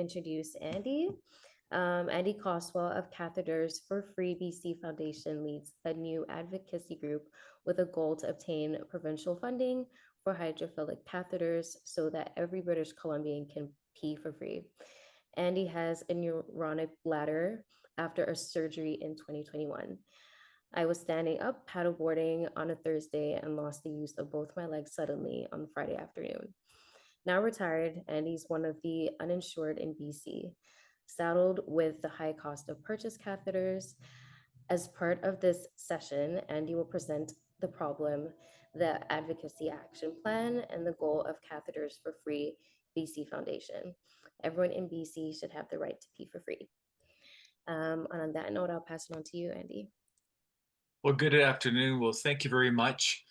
introduce Andy. Andy Caswell of Catheters for Free BC Foundation leads a new advocacy group with a goal to obtain provincial funding for hydrophilic catheters so that every British Columbian can pee for free. Andy has a neurogenic bladder after a surgery in 2021. I was standing up paddleboarding on a Thursday and lost the use of both my legs suddenly on Friday afternoon. Now retired, Andy's one of the uninsured in BC, saddled with the high cost of purchase catheters. As part of this session, Andy will present the problem, the advocacy action plan, and the goal of Catheters for Free BC Foundation. Everyone in BC should have the right to pee for free. And on that note, I'll pass it on to you, Andy. Well, good afternoon. Well, thank you very much.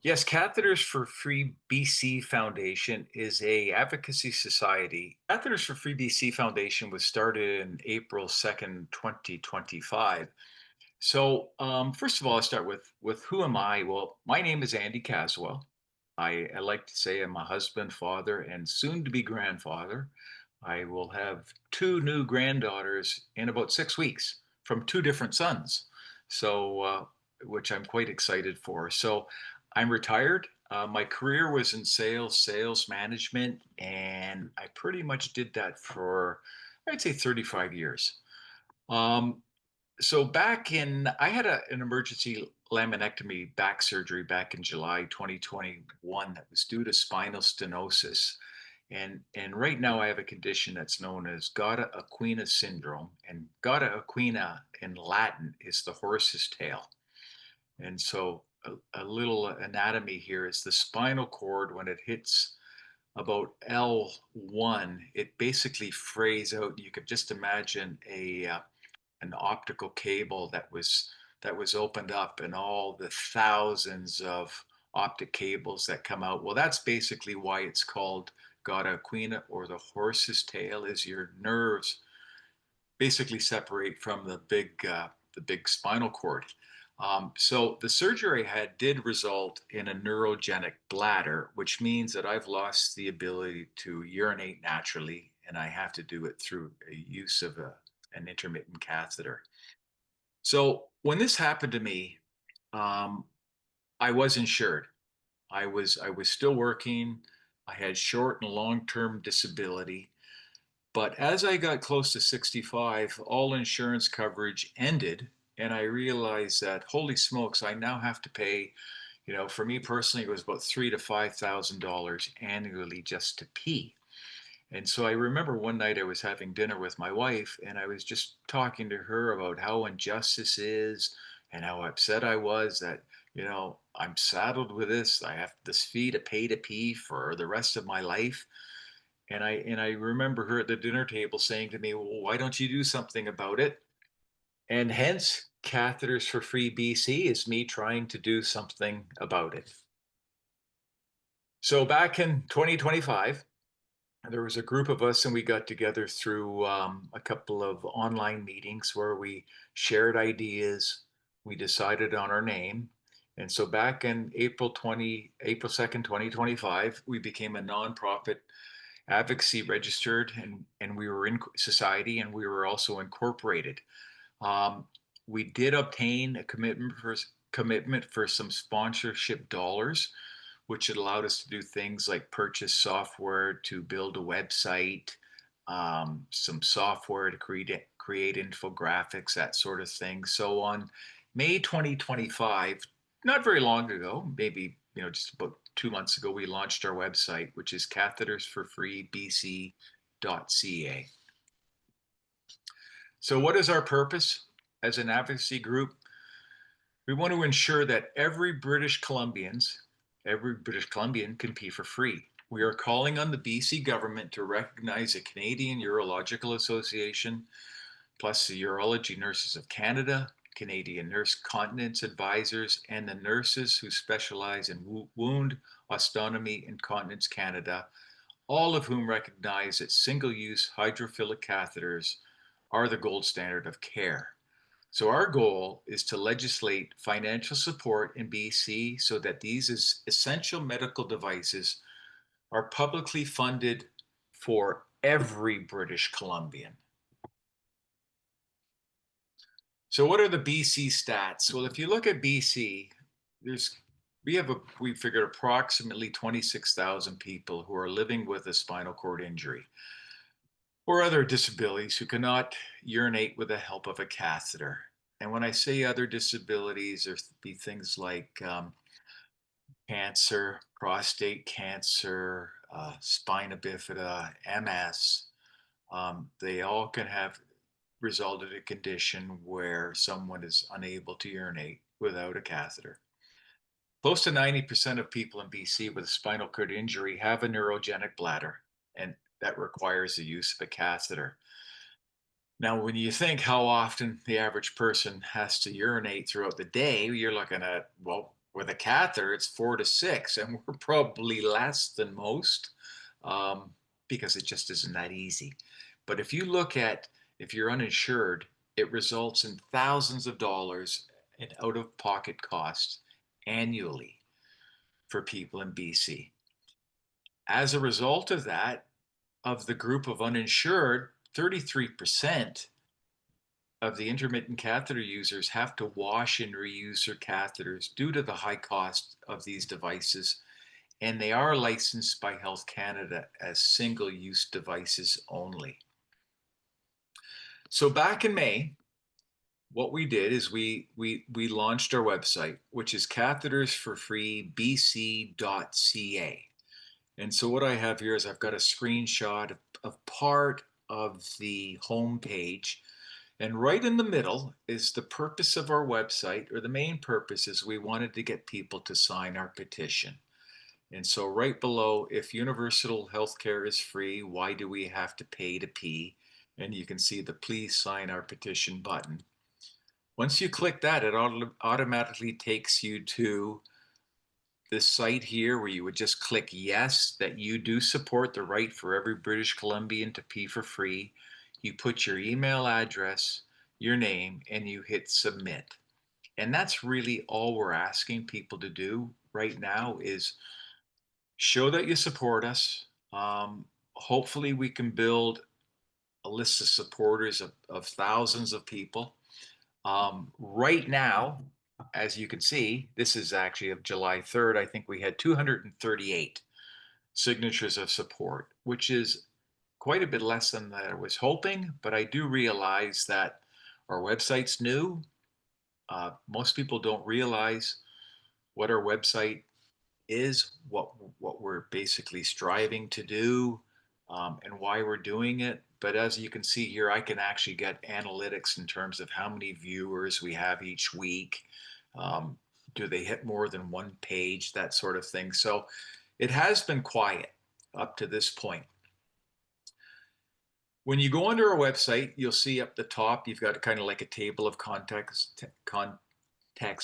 Yes, Catheters for Free BC Foundation is a advocacy society. Catheters for Free BC Foundation was started in April 2nd, 2025. So, first of all, I'll start with who am I? Well, my name is Andy Caswell. I like to say I'm a husband, father, and soon to be grandfather. I will have two new granddaughters in about 6 weeks from two different sons. So, which I'm quite excited for. So, I'm retired. My career was in sales management, and I pretty much did that for, I'd say, 35 years. Um, so I had an emergency laminectomy back surgery back in July 2021 that was due to spinal stenosis. And right now I have a condition that's known as gata equina syndrome. And gata equina in Latin is the horse's tail. And so a little anatomy here is the spinal cord when it hits about L1, it basically frays out. You could just imagine an optical cable that was opened up and all the thousands of optic cables that come out. Well, that's basically why it's called gata equina, or the horse's tail, is your nerves basically separate from the big spinal cord. So the surgery I had did result in a neurogenic bladder, which means that I've lost the ability to urinate naturally, and I have to do it through a use of an intermittent catheter. So when this happened to me, um, I was insured. I was still working. I had short and long-term disability. But as I got close to 65, all insurance coverage ended, and I realized that, holy smokes, I now have to pay, for me personally, it was about $3,000 to $5,000 annually just to pee. And so I remember one night I was having dinner with my wife, and I was just talking to her about how unjust this is and how upset I was that, I'm saddled with this. I have this fee to pay to pee for the rest of my life. And I remember her at the dinner table saying to me, "Well, why don't you do something about it?" And hence, Catheters for Free BC is me trying to do something about it. So back in 2025, there was a group of us, and we got together through a couple of online meetings where we shared ideas. We decided on our name. And so back in April 2nd, 2025, we became a nonprofit advocacy registered, and we were in society, and we were also incorporated. Um, we did obtain a commitment for some sponsorship dollars, which allowed us to do things like purchase software to build a website, some software to create infographics, that sort of thing. So on May 2025, not very long ago, maybe just about 2 months ago, we launched our website, which is cathetersforfreebc.ca. So what is our purpose as an advocacy group? We want to ensure that every British Columbian can pee for free. We are calling on the BC government to recognize the Canadian Urological Association, plus the Urology Nurses of Canada, Canadian Nurse Continence Advisors, and the nurses who specialize in wound, ostomy, and continence Canada, all of whom recognize that single-use hydrophilic catheters are the gold standard of care. So our goal is to legislate financial support in BC so that these essential medical devices are publicly funded for every British Columbian. So what are the BC stats? Well, if you look at BC, we figured approximately 26,000 people who are living with a spinal cord injury or other disabilities who cannot urinate with the help of a catheter. And when I say other disabilities, there's be things like cancer, prostate cancer, spina bifida, MS. They all can have resulted in a condition where someone is unable to urinate without a catheter. Close to 90% of people in BC with a spinal cord injury have a neurogenic bladder, and that requires the use of a catheter. Now, when you think how often the average person has to urinate throughout the day, you're looking at, well, with a catheter, it's 4 to 6, and we're probably less than most um, because it just isn't that easy. But if you look at if you're uninsured, it results in thousands of dollars in out-of-pocket costs annually for people in BC. As a result of that, of the group of uninsured, 33% of the intermittent catheter users have to wash and reuse their catheters due to the high cost of these devices, and they are licensed by Health Canada as single-use devices only. So back in May, what we did is we launched our website, which is cathetersforfreebc.ca. And so what I have here is I've got a screenshot of part of the homepage. And right in the middle is the purpose of our website, or the main purpose is we wanted to get people to sign our petition. And so right below, if universal healthcare is free, why do we have to pay to pee? And you can see the please sign our petition button. Once you click that, it automatically takes you to this site here where you would just click yes, that you do support the right for every British Columbian to pee for free. You put your email address, your name, and you hit submit. And that's really all we're asking people to do right now is show that you support us. Hopefully we can build a list of supporters of thousands of people. Right now, as you can see, this is actually of July 3rd. I think we had 238 signatures of support, which is quite a bit less than that I was hoping, but I do realize that our website's new. Most people don't realize what our website is, what we're basically striving to do, and why we're doing it. But as you can see here, I can actually get analytics in terms of how many viewers we have each week. Do they hit more than one page, that sort of thing. So it has been quiet up to this point. When you go under our website, you'll see up the top, you've got kind of like a table of context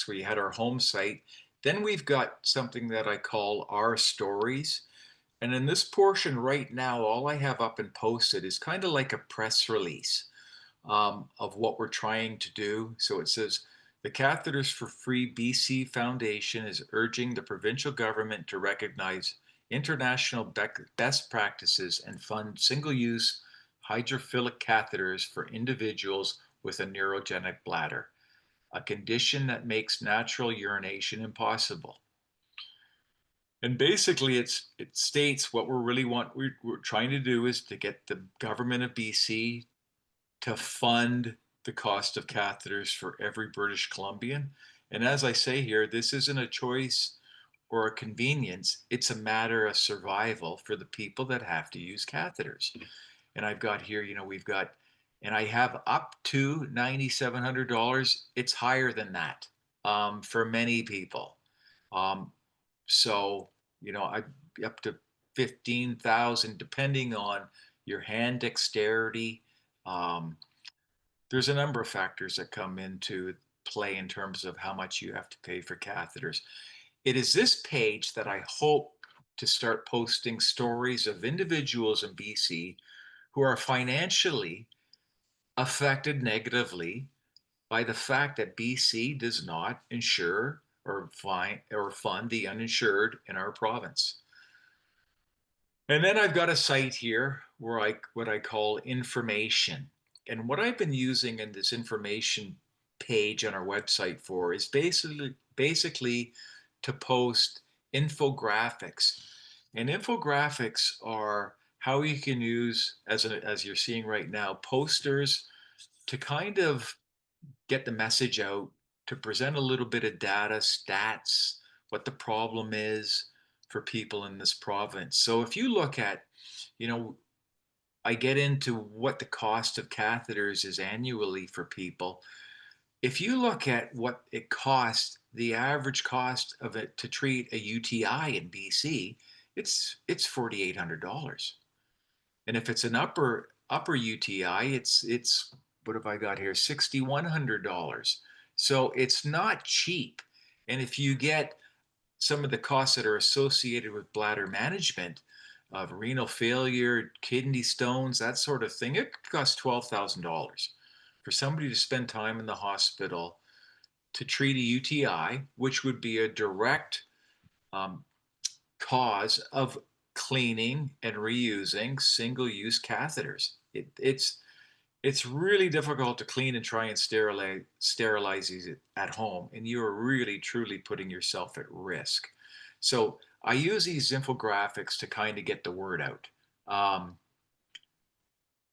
where you had our home site. Then we've got something that I call our stories. And in this portion right now, all I have up and posted is kind of like a press release of what we're trying to do. So it says, the Catheters for Free BC Foundation is urging the provincial government to recognize international best practices and fund single-use hydrophilic catheters for individuals with a neurogenic bladder, a condition that makes natural urination impossible. And basically it states what we're trying to do is to get the government of BC to fund the cost of catheters for every British Columbian. And as I say here, this isn't a choice or a convenience, it's a matter of survival for the people that have to use catheters. And I've got here, and I have up to $9,700. It's higher than that for many people. Um, so, I up to 15,000, depending on your hand dexterity. There's a number of factors that come into play in terms of how much you have to pay for catheters. It is this page that I hope to start posting stories of individuals in BC who are financially affected negatively by the fact that BC does not insure or fund the uninsured in our province. And then I've got a site here where what I call information. And what I've been using in this information page on our website for is basically to post infographics. And infographics are how you can use, as you're seeing right now, posters to kind of get the message out, to present a little bit of data, stats, what the problem is for people in this province. So if you look at, you know, I get into what the cost of catheters is annually for people. If you look at what it costs, the average cost of it to treat a UTI in BC, it's $4,800. And if it's an upper UTI, it's what have I got here? $6,100. So it's not cheap. And if you get some of the costs that are associated with bladder management, of renal failure, kidney stones, that sort of thing, it costs $12,000 for somebody to spend time in the hospital to treat a UTI, which would be a direct um, cause of cleaning and reusing single-use catheters. It's really difficult to clean and try and sterilize these at home, and you are really truly putting yourself at risk. So I use these infographics to kind of get the word out. Um,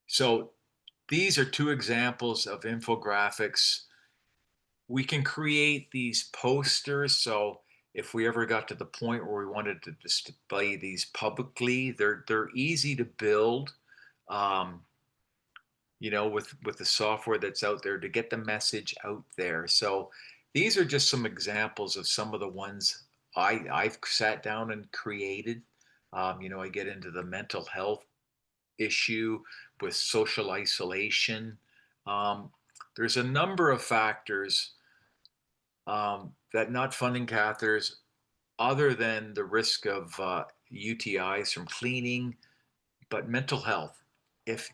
so these are two examples of infographics. We can create these posters. So if we ever got to the point where we wanted to display these publicly, they're easy to build. Um, with the software that's out there to get the message out there. So these are just some examples of some of the ones I've sat down and created. I get into the mental health issue with social isolation. Um, there's a number of factors that not funding catheters, other than the risk of UTIs from cleaning, but mental health. If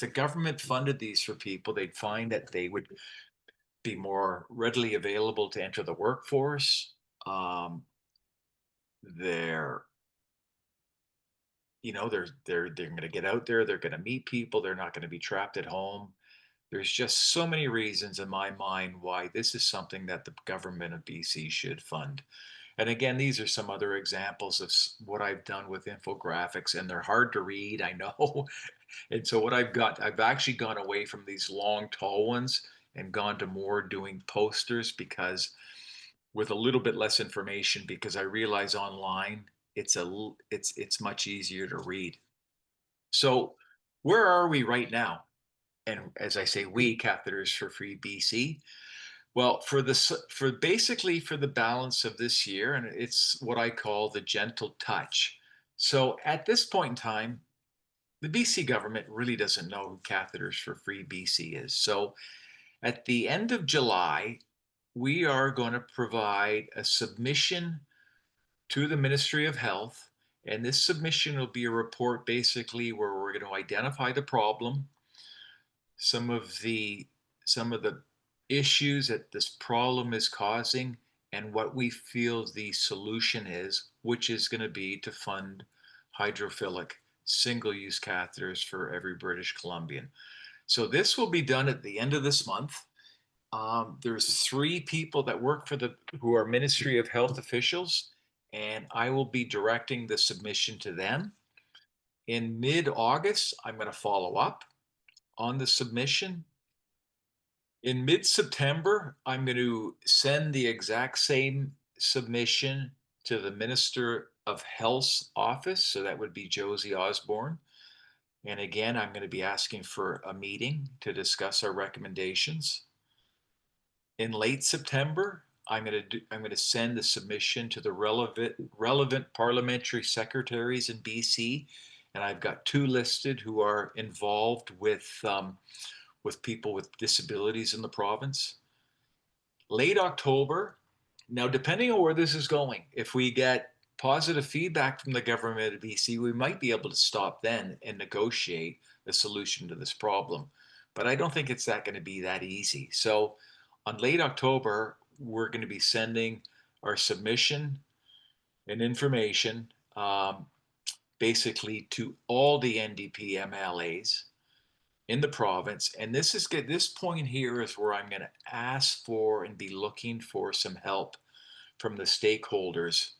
the government funded these for people, they'd find that they would be more readily available to enter the workforce. They're they're going to get out there. They're going to meet people. They're not going to be trapped at home. There's just so many reasons in my mind why this is something that the government of BC should fund. And again, these are some other examples of what I've done with infographics, and they're hard to read, I know. And so I've actually gone away from these long, tall ones and gone to more doing posters, because with a little bit less information, because I realize online it's much easier to read. So where are we right now? And as I say, we Catheters for Free BC. Well, for basically for the balance of this year, and it's what I call the gentle touch. So at this point in time, the BC government really doesn't know who Catheters for Free BC is. So at the end of July, we are going to provide a submission to the Ministry of Health. And this submission will be a report basically where we're going to identify the problem, some of the some of the issues that this problem is causing, and what we feel the solution is, which is going to be to fund hydrophilic single-use catheters for every British Columbian. So this will be done at the end of this month. There's 3 people that work who are Ministry of Health officials, and I will be directing the submission to them. In mid-August, I'm going to follow up on the submission. In mid-September, I'm going to send the exact same submission to the Minister of Health's office. So that would be Josie Osborne. And again, I'm going to be asking for a meeting to discuss our recommendations. In late September, I'm going to send the submission to the relevant parliamentary secretaries in BC, and I've got 2 listed who are involved with people with disabilities in the province. Late October, now depending on where this is going, if we get positive feedback from the government of BC, we might be able to stop then and negotiate a solution to this problem. But I don't think it's going to be that easy. So on late October, we're going to be sending our submission and information. basically to all the NDP MLAs in the province. And this is good. This point here is where I'm going to ask for and be looking for some help from the stakeholders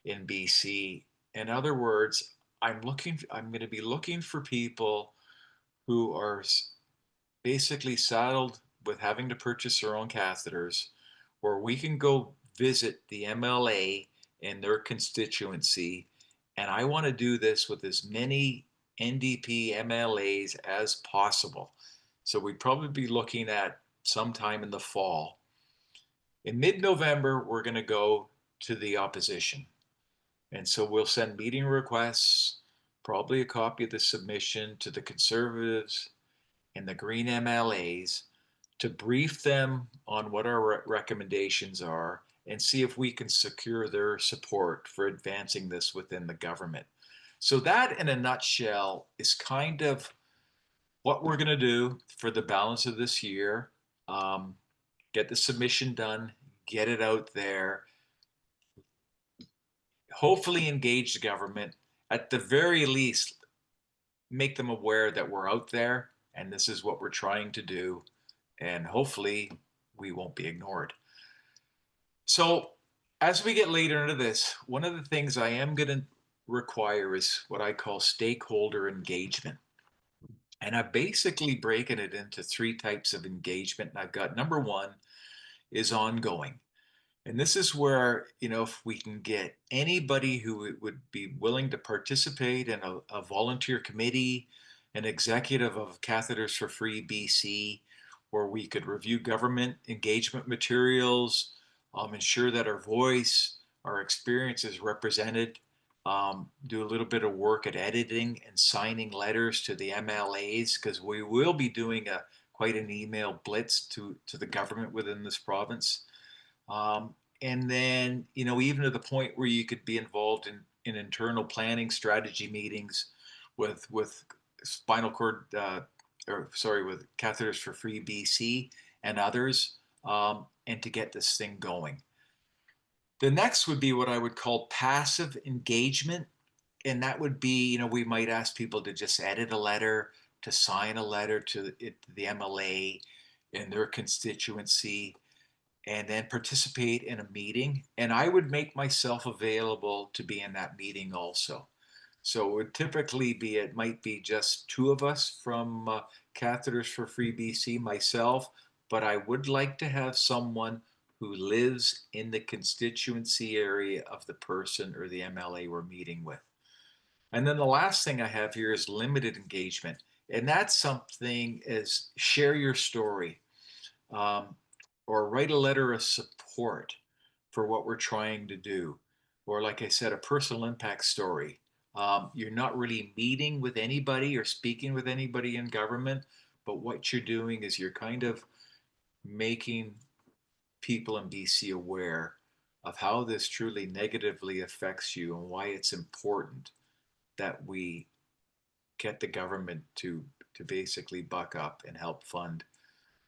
in BC. In other words, I'm going to be looking for people who are basically saddled with having to purchase their own catheters, where we can go visit the MLA in their constituency. And I want to do this with as many NDP MLAs as possible. So we'd probably be looking at sometime in the fall. In mid-November, we're going to go to the opposition. And so we'll send meeting requests, probably a copy of the submission to the Conservatives and the Green MLAs to brief them on what our recommendations are and see if we can secure their support for advancing this within the government. So that, in a nutshell, is kind of what we're going to do for the balance of this year. Get the submission done, get it out there, hopefully engage the government, at the very least, make them aware that we're out there and this is what we're trying to do. And hopefully we won't be ignored. So as we get later into this, one of the things I am going to require is what I call stakeholder engagement. And I've basically broken it into three types of engagement. And I've got number one is ongoing. And this is where, if we can get anybody who would be willing to participate in a volunteer committee, an executive of Catheters for Free BC, where we could review government engagement materials, ensure that our voice, our experience is represented, do a little bit of work at editing and signing letters to the MLAs, because we will be doing quite an email blitz to the government within this province. And then, even to the point where you could be involved in internal planning strategy meetings with spinal cord, with Catheters for Free BC and others, and to get this thing going. The next would be what I would call passive engagement. And that would be, we might ask people to just edit a letter, to sign a letter to the MLA in their constituency, and then participate in a meeting. And I would make myself available to be in that meeting also. So it would typically be, it might be just two of us from Catheters for Free BC, myself, but I would like to have someone who lives in the constituency area of the person or the MLA we're meeting with. And then the last thing I have here is limited engagement. And that's something as share your story. Or write a letter of support for what we're trying to do. Or, like I said, a personal impact story. You're not really meeting with anybody or speaking with anybody in government, but what you're doing is you're kind of making people in BC aware of how this truly negatively affects you and why it's important that we get the government to basically buck up and help fund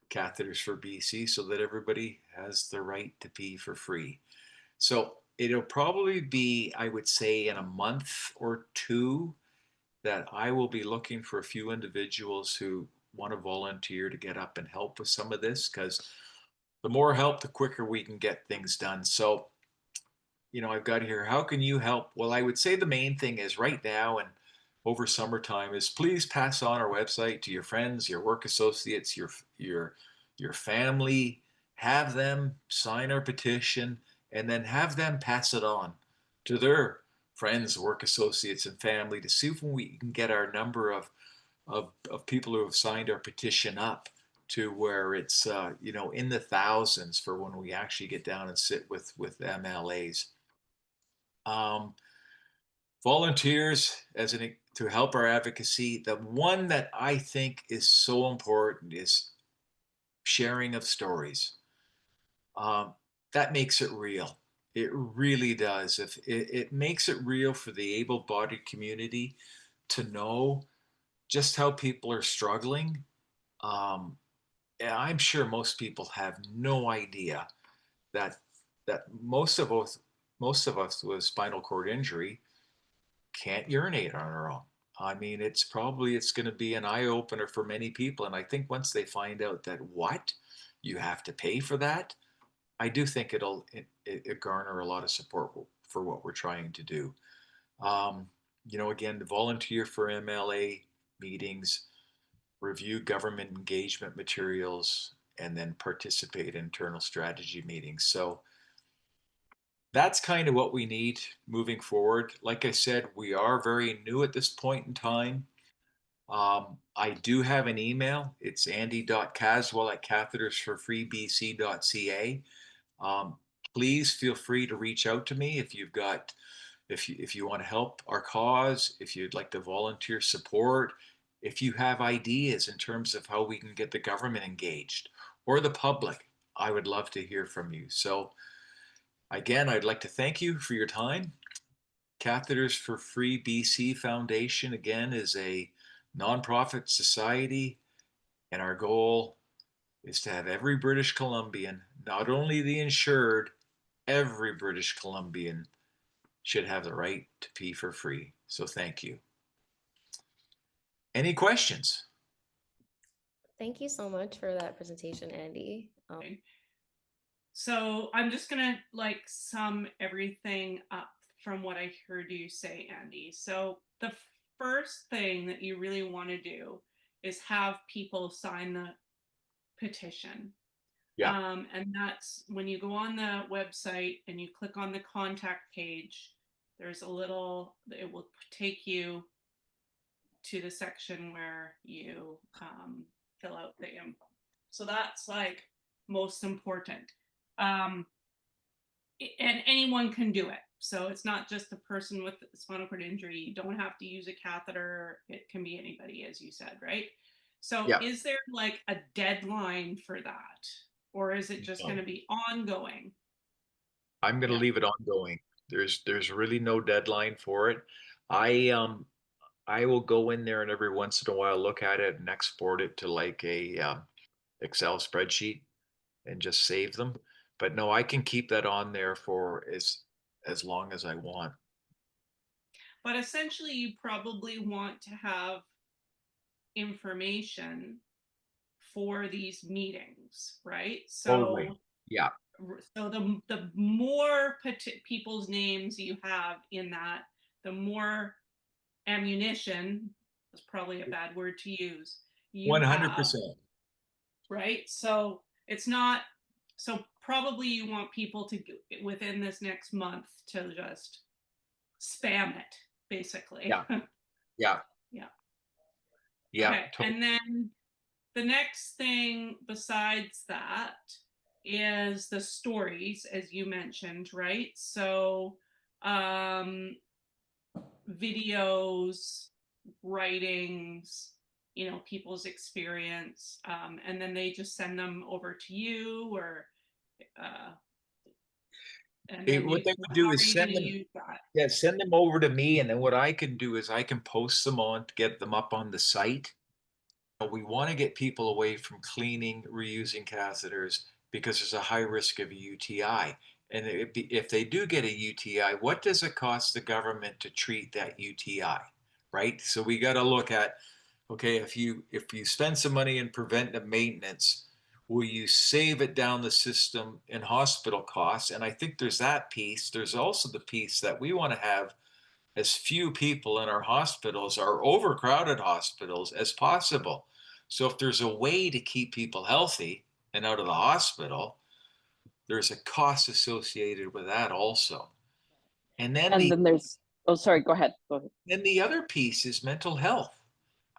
Catheters for BC so that everybody has the right to pee for free. So it'll probably be, I would say, in a month or two that I will be looking for a few individuals who want to volunteer to get up and help with some of this, because the more help, the quicker we can get things done. So, I've got here, how can you help? Well, I would say the main thing is right now and over summertime is please pass on our website to your friends, your work associates, your family, have them sign our petition, and then have them pass it on to their friends, work associates, and family to see if we can get our number of people who have signed our petition up to where it's in the thousands for when we actually get down and sit with MLAs. Volunteers to help our advocacy. The one that I think is so important is sharing of stories. That makes it real. It really does. If it makes it real for the able-bodied community to know just how people are struggling. I'm sure most people have no idea that most of us with spinal cord injury can't urinate on our own. I mean, it's going to be an eye opener for many people. And I think once they find out that what you have to pay for that, I do think it garner a lot of support for what we're trying to do. Um, again, to volunteer for MLA meetings, review government engagement materials, and then participate in internal strategy meetings. So that's kind of what we need moving forward. Like I said, we are very new at this point in time. I do have an email. It's andy.caswell at cathetersforfreebc.ca. Um, Please feel free to reach out to me if you've got if you want to help our cause, if you'd like to volunteer support, if you have ideas in terms of how we can get the government engaged or the public, I would love to hear from you. So again, I'd like to thank you for your time. Catheters for Free BC Foundation, again, is a nonprofit society, and our goal is to have every British Columbian, not only the insured, every British Columbian should have the right to pee for free. So thank you. Any questions? Thank you so much for that presentation, Andy. So I'm just gonna like sum everything up from what I heard you say, Andy. So the first thing that you really want to do is have people sign the petition. Yeah. And that's when you go on the website and you click on the contact page, there's a little, it will take you to the section where you fill out the info. So that's like most important. And anyone can do it. So it's not just the person with spinal cord injury. You don't have to use a catheter. It can be anybody, as you said, right? So Yeah. is there like a deadline for that? Or is it just No. going to be ongoing? I'm going to Yeah. leave it ongoing. There's really no deadline for it. I will go in there and every once in a while look at it and export it to like a Excel spreadsheet and just save them. But no, I can keep that on there for as long as I want. But essentially, you probably want to have information for these meetings, right? Totally. So Yeah. the more people's names you have in that, the more ammunition, is probably a bad word to use, you have, 100%. right? So it's not, so probably you want people to, within this next month, to just spam it, basically. Yeah. Yeah. Yeah. Yeah. Okay. And then the next thing besides that is the stories, as you mentioned, right? So videos, writings, people's experience, and then they just send them over to you, or and then What you, they would how do are is you going to use that? yeah, send them over to me, and then what I can do is I can post them on to get them up on the site. We want to get people away from cleaning, reusing catheters because there's a high risk of a UTI. And if they do get a UTI, what does it cost the government to treat that UTI, right? So we got to look at, okay, if you spend some money in preventive maintenance, will you save it down the system in hospital costs? And I think there's that piece. There's also the piece that we want to have as few people in our hospitals, our overcrowded hospitals, as possible. So if there's a way to keep people healthy and out of the hospital, there's a cost associated with that also. And then And then there's, oh, sorry, go ahead. Go ahead. then the other piece is mental health.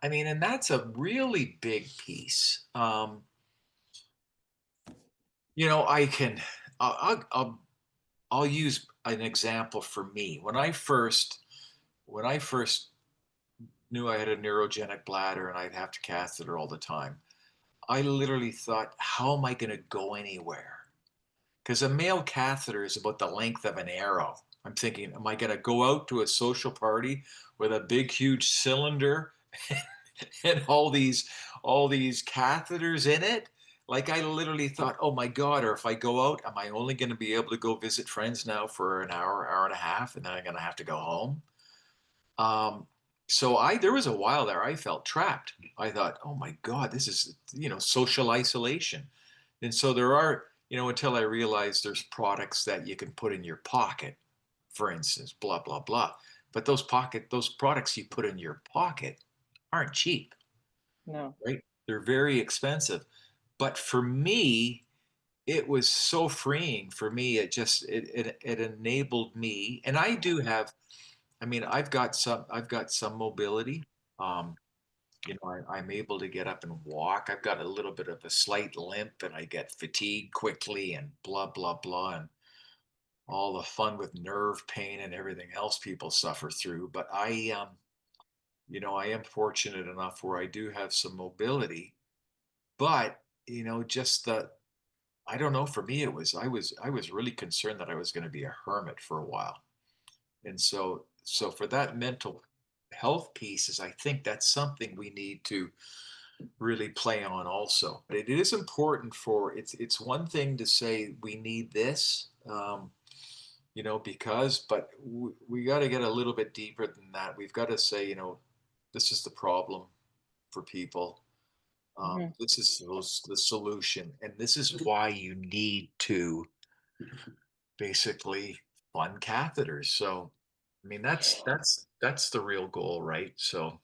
I mean, and that's a really big piece. I can, I'll use an example for me. When I first knew I had a neurogenic bladder and I'd have to catheter all the time, I literally thought, how am I going to go anywhere? Because a male catheter is about the length of an arrow. I'm thinking, am I going to go out to a social party with a big, huge cylinder and all these catheters in it? Like I literally thought, oh my God, or if I go out, am I only going to be able to go visit friends now for an hour, hour and a half, and then I'm going to have to go home? So there was a while there I felt trapped. I thought, oh my God, this is, social isolation. And so there are, until I realized there's products that you can put in your pocket, for instance, blah, blah, blah. But those products you put in your pocket aren't cheap, No. right? They're very expensive. But for me, it was so freeing for me. It enabled me, and I do have, I mean, I've got some mobility. Um, I'm able to get up and walk. I've got a little bit of a slight limp and I get fatigued quickly and blah, blah, blah, and all the fun with nerve pain and everything else people suffer through. But I am fortunate enough where I do have some mobility, but, just I don't know, for me, I was really concerned that I was going to be a hermit for a while. And so for that mental health piece is I think that's something we need to really play on also. But it is important it's one thing to say we need this, because, but we got to get a little bit deeper than that. We've got to say, this is the problem for people. This is the solution, and this is why you need to basically fund catheters. So, I mean, that's the real goal, right? So,